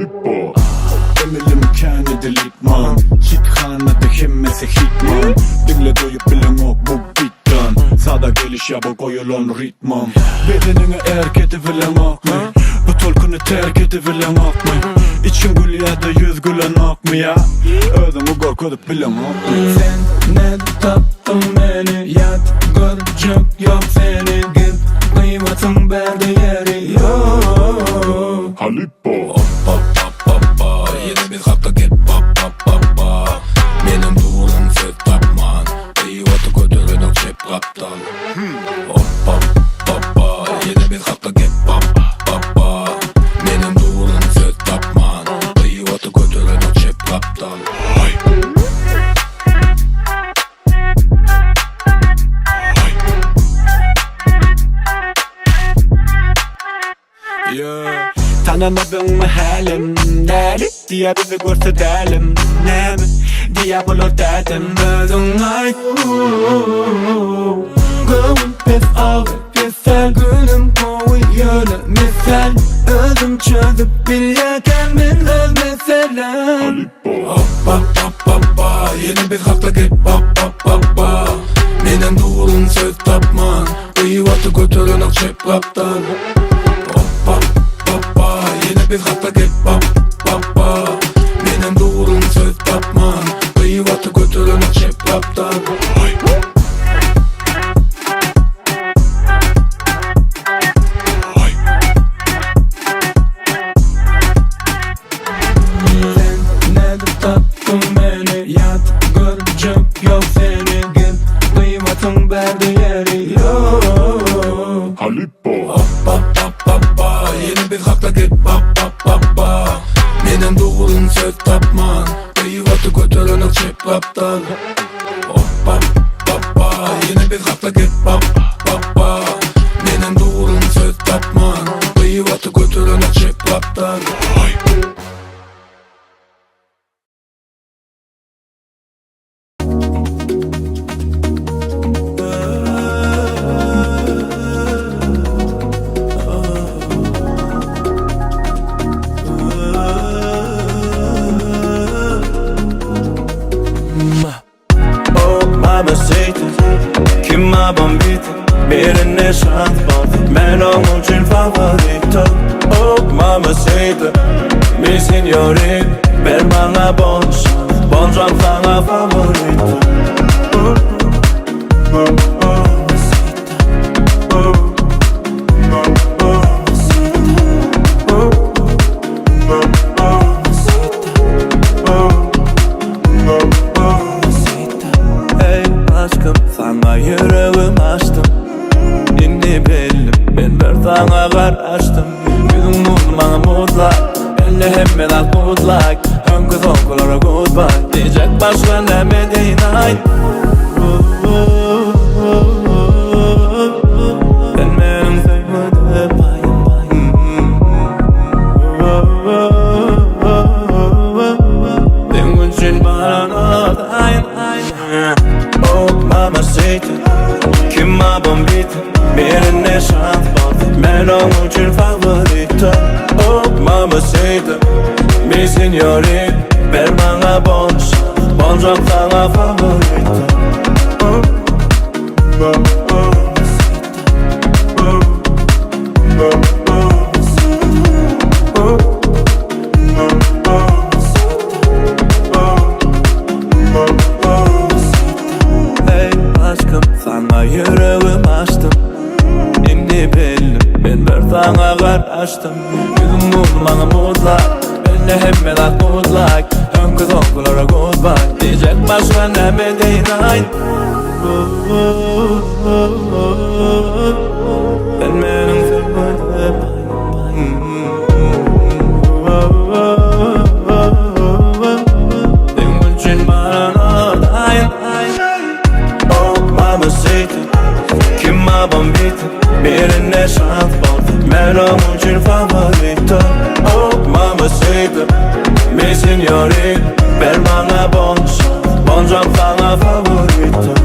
Halippo Emilim kâne delikman Hit kanada himmese hitman Dinle doyup bilen ok bu bittan Sada geliş ya bu koyulan ritmam Bedenini erk edivilen akmı Bu tolkunu terk edivilen akmı İçin gül ya da yüz gülen akmı ya Özümü korkutup bilen akmı Sen ne taptın beni Yat görcük yok seni Git kıymatın berde yeri yok Halippo Yine bir hafta get pa Benim doğulan söz tapman Eyvatı götürün o çep kaptan Yine bir hafta get pa Benim doğulan söz tapman Eyvatı götürün o çep kaptan Yeah. Tanımadın mı halim Deli diye bizi görsedelim Ne mi diye bulur dedim Gözün ay Gönül pes ağır Pesel günüm koyuyor misal Özüm çözüp bile kendin öz meselem Yine bir hafta get pa Benim doğulan söz tapman Eyvatı götürün o çep kaptan Yine bir hafta get pa Benim doğulan söz tapman Eyvatı götürün o çep kaptan Sen ne taptın beni Yat görcük yok seni Git kıymatın berde yeri yok Halippo Yine bir hafta get pa Benim doğulan söz tapman Eyvatı götürün o çep kaptan Yine bir hafta get pa Benim doğulan söz tapman Eyvatı götürün o çep kaptan Kime bombito Birine şans bol Ben onun için favorito Oh mamacita Mi signorin Ver bana bon şans Bon şans sana favorito Hey aşkım sana yüreğim açtım Şimdi belli ben bir sana karıştım Yüzün bana mutlak Elle hemen al good luck Önkü sonkulara goodbye Diyecek başka ne medeyin ay Ben benim sevmedim Benim için bana dayan Oh mamacita Kime bombita Birine şans bol Ben onun için favorito Oh mamacita Mi signorin Ver bana bon şans Bon şans sana favorito Hey aşkım sana yüreğim açtım Şimdi belli ben bir sana karıştım Yüzüm bana mutlak Elle hemen al good luck Önkü sonkulara goodbye Diyecek başka ne medeyin ay Ben benim sevmedim Benim için bana dayan Oh mamacita Kime bombita Birine şans bol Ben onun için favorito Oh mamacita Mi signorin Ver bana bon şans Bon şans sana favorito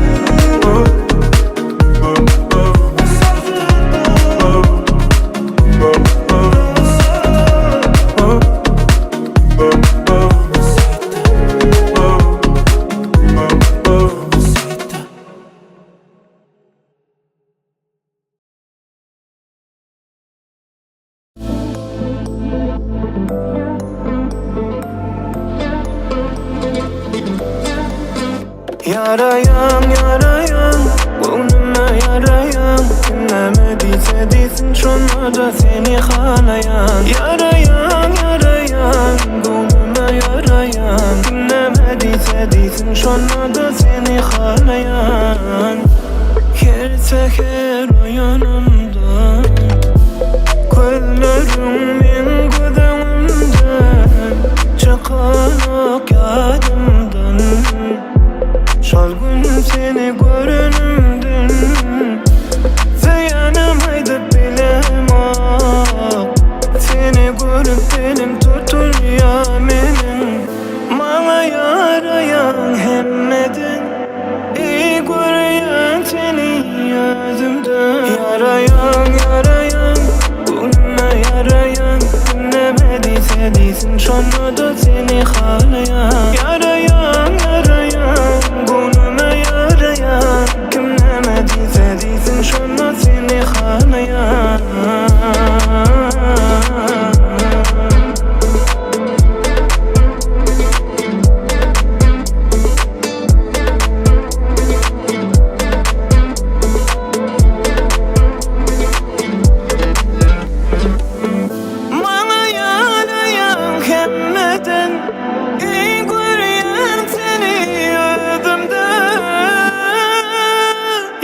Yarayan yarayan Gönlüme yarayan Dinlemediyse desin şuna da seni halayan Yarayan yarayan Gönlüme yarayan Dinlemediyse desin şuna da seni halayan Her seher o yanımda Gözlerimin gözümden Çıkan ok yadımdan Şol gün seni görünümdün Zeyanamaydı bilem ok Seni görüp benim tutuluyor menim Bana yarayan hemmedin İyi gören seni yüzümden Yarayan yarayan Gönlüme yarayan Dinlemediyse desin şuna da seni halayan Yarayan yarayan Gönlüme yarayan Dinlemediyse desin şuna seni halayan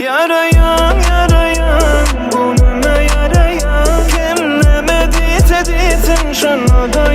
Yarayan yarayan Gönlüme yarayan Dinlemediyse desin şuna da